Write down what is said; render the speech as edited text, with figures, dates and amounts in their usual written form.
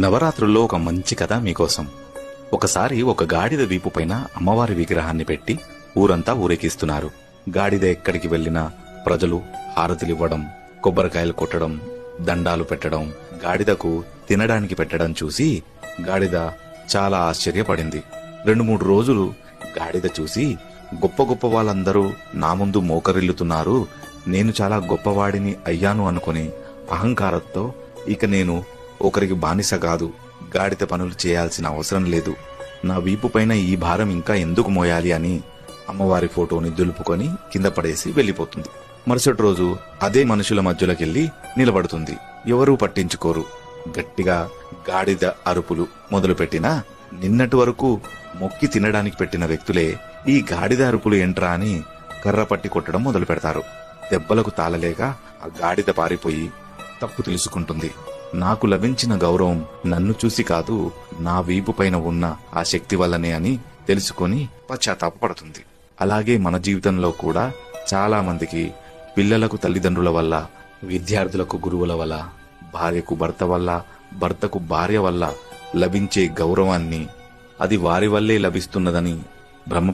నవరాత్రుల్లో ఒక మంచి కథ మీకోసం. ఒకసారి ఒక గాడిద వీపు పైన అమ్మవారి విగ్రహాన్ని పెట్టి ఊరంతా ఊరేగిస్తున్నారు. గాడిద ఎక్కడికి వెళ్లినా ప్రజలు హారతిలివ్వడం, కొబ్బరికాయలు కొట్టడం, దండాలు పెట్టడం, గాడిదకు తినడానికి పెట్టడం చూసి గాడిద చాలా ఆశ్చర్యపడింది. 2-3 రోజులు గాడిద చూసి, గొప్ప గొప్ప వాళ్ళందరూ నా ముందు మోకరిల్లుతున్నారు, నేను చాలా గొప్పవాడిని అయ్యాను అనుకుని అహంకారంతో ఇక నేను ఒకరికి బానిస కాదు, గాడిద పనులు చేయాల్సిన అవసరం లేదు, నా వీపు పైన ఈ భారం ఇంకా ఎందుకు మోయాలి అని అమ్మవారి ఫోటోని దులుపుకొని కింద పడేసి వెళ్లిపోతుంది. మరుసటి రోజు అదే మనుషుల మధ్యలోకెళ్లి నిలబడుతుంది. ఎవరూ పట్టించుకోరు. గట్టిగా గాడిద అరుపులు మొదలుపెట్టినా నిన్నటి వరకు మొక్కి తినడానికి పెట్టిన వ్యక్తులే ఈ గాడిద అరుపులు ఏంట్రా అని కర్ర పట్టి కొట్టడం మొదలు పెడతారు. దెబ్బలకు తాళలేక ఆ గాడిద పారిపోయి తప్పు తెలుసుకుంటుంది. నాకు లభించిన గౌరవం నన్ను చూసి కాదు, నా వీపు పైన ఉన్న ఆ శక్తి వల్లనే అని తెలుసుకొని పశ్చాత్తాపపడుతుంది. అలాగే మన జీవితంలో కూడా చాలా మందికి పిల్లలకు తల్లిదండ్రుల వల్ల, విద్యార్థులకు గురువుల వల్ల, భార్యకు భర్త వల్ల, భర్తకు భార్య వల్ల లభించే గౌరవాన్ని అది వారి వల్లే లభిస్తున్నదని భ్రమ